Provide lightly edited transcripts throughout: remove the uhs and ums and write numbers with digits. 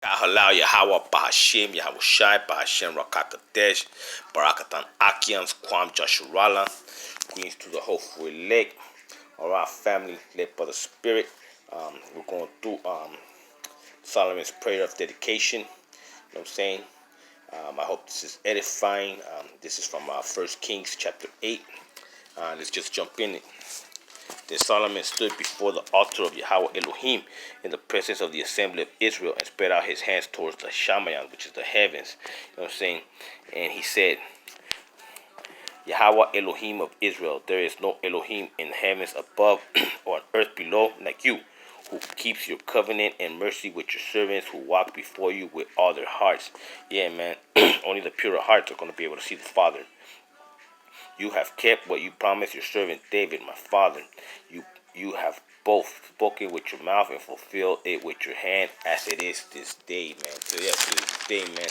Halal Yahweh Bahashim Yahweh Shai Bahashim Rakakadesh Barakatan Akians Kwam Josharala. Greetings to the hopeful elect or our family led by the Spirit. We're going through Solomon's prayer of dedication. You know what I'm saying? I hope this is edifying. This is from 1 Kings chapter 8. Let's just jump in it. Then Solomon stood before the altar of Yahweh Elohim in the presence of the assembly of Israel and spread out his hands towards the Shamayan, which is the heavens. You know what I'm saying? And he said, Yahweh Elohim of Israel, there is no Elohim in the heavens above or on earth below like you, who keeps your covenant and mercy with your servants who walk before you with all their hearts. Yeah, man. Only the pure hearts are going to be able to see the Father. You have kept what you promised your servant David, my father. You have both spoken with your mouth and fulfilled it with your hand, as it is this day, man. So yeah, to this day, man.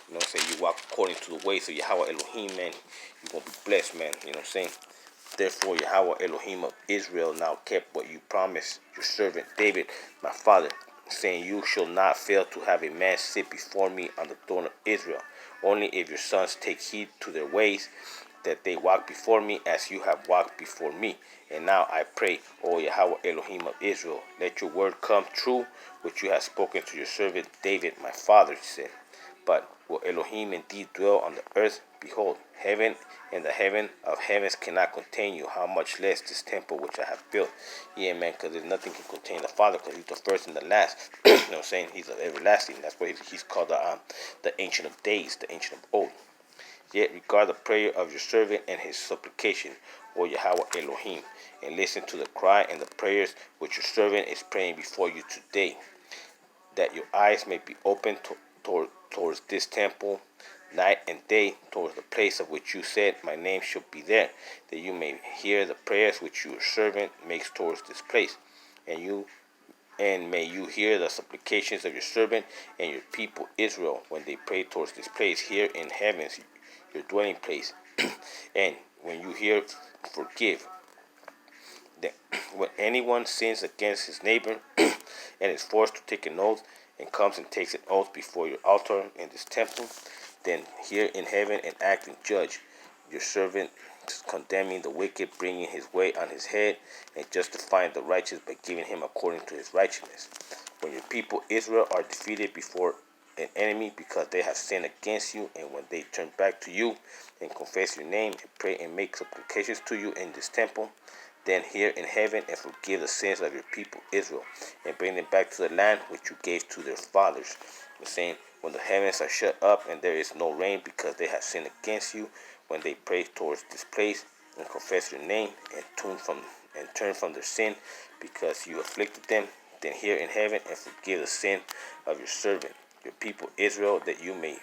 You know what I'm saying? You walk according to the ways of Yahweh Elohim, man. You're gonna be blessed, man. You know what I'm saying? Therefore, Yahweh Elohim of Israel now kept what you promised your servant David, my father, saying, you shall not fail to have a man sit before me on the throne of Israel, only if your sons take heed to their ways, that they walk before me as you have walked before me. And now I pray, O Yahweh Elohim of Israel, let your word come true, which you have spoken to your servant David, my father, he said. But will Elohim indeed dwell on the earth? Behold, heaven and the heaven of heavens cannot contain you, how much less this temple which I have built. Yeah, man, because there's nothing can contain the Father, because he's the first and the last. You know what I'm saying? He's everlasting. That's why he's called the Ancient of Days, the Ancient of Old. Yet regard the prayer of your servant and his supplication, O Yahweh Elohim, and listen to the cry and the prayers which your servant is praying before you today, that your eyes may be open towards this temple night and day, towards the place of which you said, my name shall be there, that you may hear the prayers which your servant makes towards this place, and may you hear the supplications of your servant and your people Israel when they pray towards this place here in heavens, your dwelling place. And when you hear, forgive. That when anyone sins against his neighbor and is forced to take an oath and comes and takes an oath before your altar in this temple, then hear in heaven and act and judge. Your servant condemning the wicked, bringing his way on his head, and justifying the righteous by giving him according to his righteousness. When your people Israel are defeated before an enemy because they have sinned against you, and when they turn back to you and confess your name and pray and make supplications to you in this temple, then hear in heaven and forgive the sins of your people Israel, and bring them back to the land which you gave to their fathers. The saying, when the heavens are shut up and there is no rain because they have sinned against you, when they pray towards this place and confess your name and turn from their sin because you afflicted them, then hear in heaven and forgive the sin of your servant, your people Israel, that you may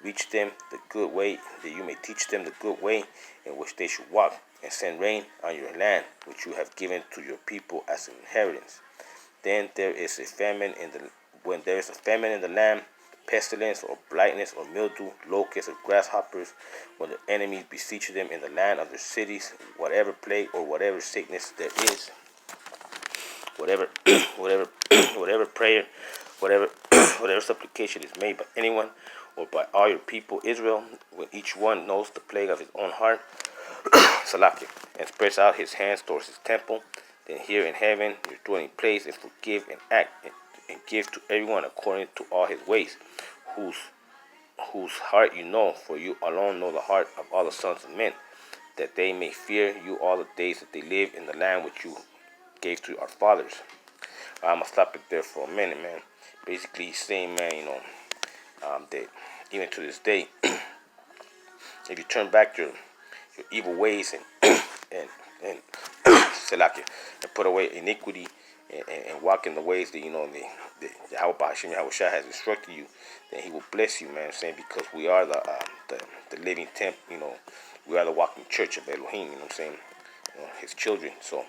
reach them the good way, that you may teach them the good way in which they should walk, and send rain on your land, which you have given to your people as an inheritance. Then when there is a famine in the land, pestilence or blindness or mildew, locusts or grasshoppers, when the enemies besiege them in the land of their cities, whatever plague or whatever sickness there is, whatever whatever prayer, whatever whatever supplication is made by anyone or by all your people Israel, when each one knows the plague of his own heart, Salakia, and spreads out his hands towards his temple, then hear in heaven your dwelling place, and forgive and act and give to everyone according to all his ways, whose heart you know, for you alone know the heart of all the sons of men, that they may fear you all the days that they live in the land which you gave to our fathers. I'm gonna stop it there for a minute, man. Basically, he's saying, man, that even to this day, if you turn back your evil ways and Salakia, and put away iniquity and walk in the ways that the Yahweh Bahashim Yahweh Shai has instructed you, then he will bless you, man. I'm saying, because we are the living temple, we are the walking church of Elohim, you know what I'm saying, his children. So,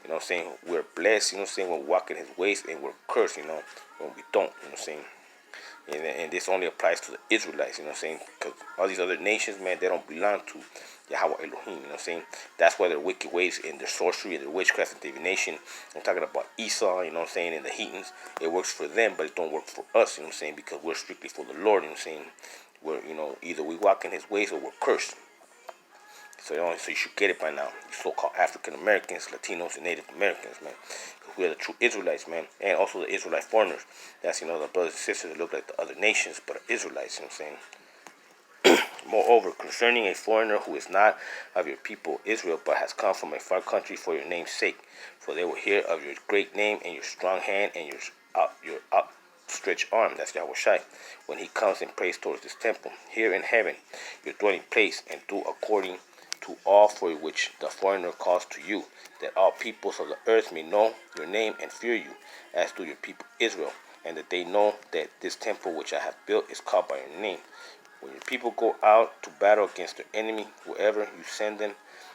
you know what I'm saying, we're blessed, you know what I'm saying, when we walk in his ways, and we're cursed, when we don't, you know what I'm saying. And this only applies to the Israelites, you know what I'm saying? Because all these other nations, man, they don't belong to Yahweh Elohim, you know what I'm saying? That's why their wicked ways and their sorcery and their witchcraft and divination. I'm talking about Esau, you know what I'm saying, and the Hetans. It works for them, but it don't work for us, you know what I'm saying? Because we're strictly for the Lord, you know what I'm saying? We're, either we walk in his ways or we're cursed. So, so you should get it by now. You so-called African Americans, Latinos, and Native Americans, man. Because we are the true Israelites, man. And also the Israelite foreigners. That's, the brothers and sisters that look like the other nations, but are Israelites, you know what I'm saying? Moreover, concerning a foreigner who is not of your people Israel, but has come from a far country for your name's sake, for they will hear of your great name and your strong hand and your outstretched arm, that's Yahweh when he comes and prays towards this temple, here in heaven, your dwelling place, and do according to all for which the foreigner calls to you, that all peoples of the earth may know your name and fear you, as do your people Israel, and that they know that this temple which I have built is called by your name. When your people go out to battle against their enemy, wherever you send them,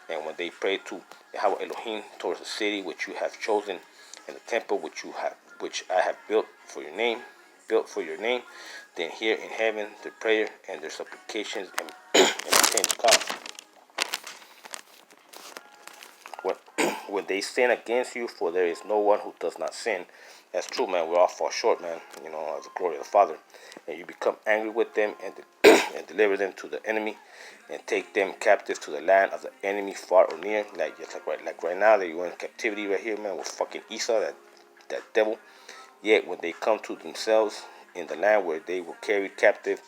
and when they pray to Yahweh Elohim towards the city which you have chosen, and the temple which I have built for your name, then hear in heaven their prayer and their supplications and attend to God. When they sin against you, for there is no one who does not sin. That's true, man. We all fall short, man. As the glory of the Father. And you become angry with them and and deliver them to the enemy, and take them captive to the land of the enemy, far or near. Like right now that you're in captivity right here, man, with fucking Esau, that devil. Yet when they come to themselves in the land where they were carried captive,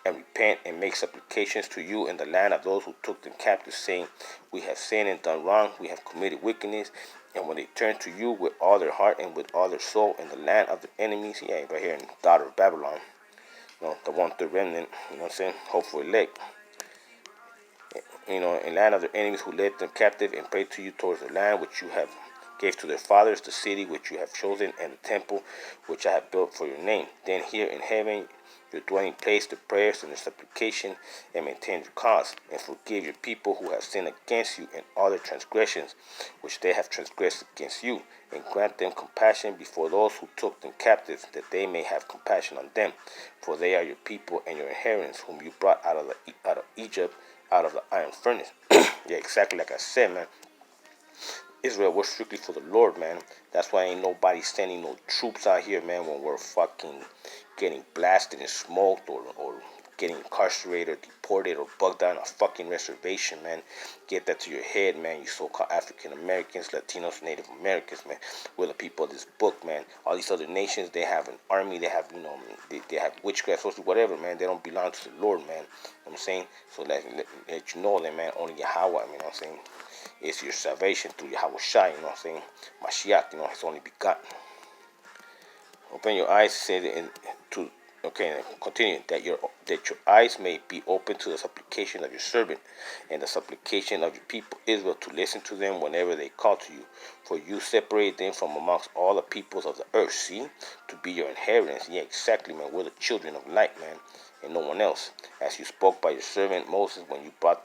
and repent and make supplications to you in the land of those who took them captive, saying, we have sinned and done wrong, we have committed wickedness. And when they turn to you with all their heart and with all their soul in the land of their enemies, right here in the daughter of Babylon, the one-third remnant, you know what I'm saying, hopeful elect, in land of their enemies who led them captive, and pray to you towards the land which you have gave to their fathers, the city which you have chosen, and the temple which I have built for your name. Then hear in heaven your dwelling place the prayers and the supplication, and maintain your cause, and forgive your people who have sinned against you in all their transgressions which they have transgressed against you, and grant them compassion before those who took them captive, that they may have compassion on them, for they are your people and your inheritance, whom you brought out of Egypt, out of the iron furnace. Yeah, exactly like I said, man. Israel, we're strictly for the Lord, man. That's why ain't nobody sending no troops out here, man, when we're fucking getting blasted and smoked, or getting incarcerated, or deported, or bugged on a fucking reservation, man. Get that to your head, man, you so-called African Americans, Latinos, Native Americans, man. We're the people of this book, man. All these other nations, they have an army, they have, they have witchcraft, sorcery, whatever, man. They don't belong to the Lord, man. You know what I'm saying? So let you know that, man, only Yahweh, you know what I'm saying? It's your salvation through Yahweh Shai, you know what I'm saying? Mashiach, his only begotten. Open your eyes, continue, that your eyes may be open to the supplication of your servant, and the supplication of your people Israel, to listen to them whenever they call to you. For you separate them from amongst all the peoples of the earth, see, to be your inheritance. Yeah, exactly, man. We're the children of light, man, and no one else. As you spoke by your servant Moses when you brought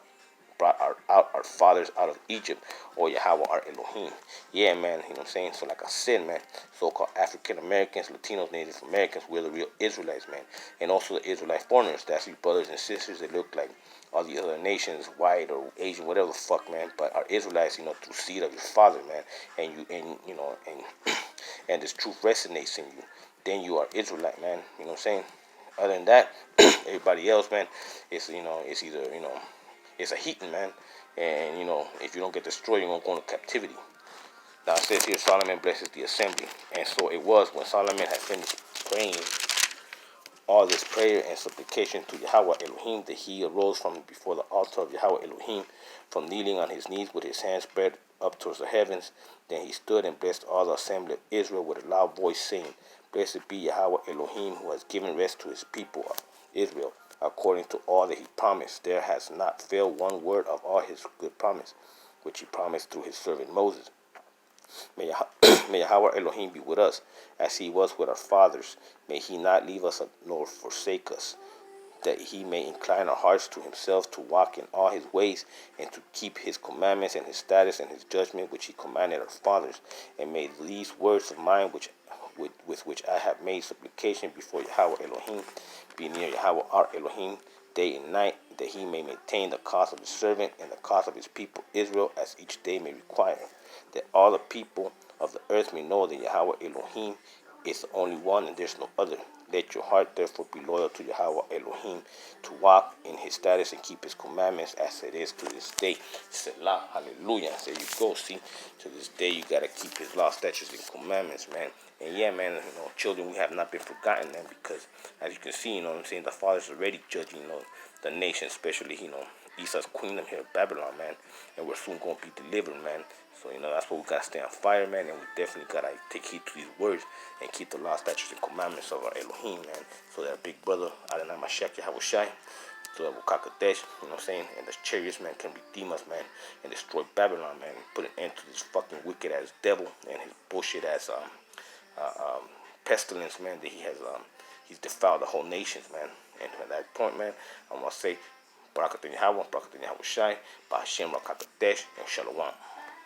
our fathers out of Egypt, or Yahweh our Elohim. Yeah, man, you know what I'm saying? So like I said, man, so-called African Americans, Latinos, Native Americans, we're the real Israelites, man. And also the Israelite foreigners, that's your brothers and sisters that look like all the other nations, white or Asian, whatever the fuck, man. But our Israelites, through seed of your father, man. And this truth resonates in you. Then you are Israelite, man. You know what I'm saying? Other than that, everybody else, man, it's either it's a heathen, man. And, if you don't get destroyed, you're going to go into captivity. Now it says here, Solomon blesses the assembly. And so it was when Solomon had finished praying all this prayer and supplication to Yahweh Elohim, that he arose from before the altar of Yahweh Elohim, from kneeling on his knees with his hands spread up towards the heavens. Then he stood and blessed all the assembly of Israel with a loud voice, saying, Blessed be Yahweh Elohim, who has given rest to his people Israel, according to all that he promised. There has not failed one word of all his good promise, which he promised through his servant Moses. May Yahweh Elohim be with us, as he was with our fathers. May he not leave us nor forsake us, that he may incline our hearts to himself, to walk in all his ways, and to keep his commandments and his statutes and his judgment, which he commanded our fathers. And may these words of mine, which with which I have made supplication before Yahweh Elohim, be near Yahweh our Elohim day and night, that he may maintain the cause of his servant and the cause of his people Israel, as each day may require, that all the people of the earth may know that Yahweh Elohim is the only one and there's no other. Let your heart therefore be loyal to Yahweh Elohim, to walk in his status and keep his commandments as it is to this day. Selah, hallelujah. There you go, see. To this day you gotta keep his law, statutes, and commandments, man. And yeah, man, children, we have not been forgotten, man, because as you can see, what I'm saying, the Father's already judging, the nation, especially, Esau's kingdom here, Babylon, man. And we're soon gonna be delivered, man. So, that's what we gotta stay on fire, man, and we definitely gotta take heed to these words and keep the law, statutes, and commandments of our Elohim, man. So that our big brother, Adonai Mashiach Yahweh Shai, so that Wukakadesh, and the chariots, man, can redeem us, man, and destroy Babylon, man, and put an end to this fucking wicked ass devil and his bullshit ass pestilence, man, that he's defiled the whole nations, man. And at that point, man, I'm gonna say, Barakathin Yahweh Shai, Ba'Hashem Rakakadesh, and Shalom.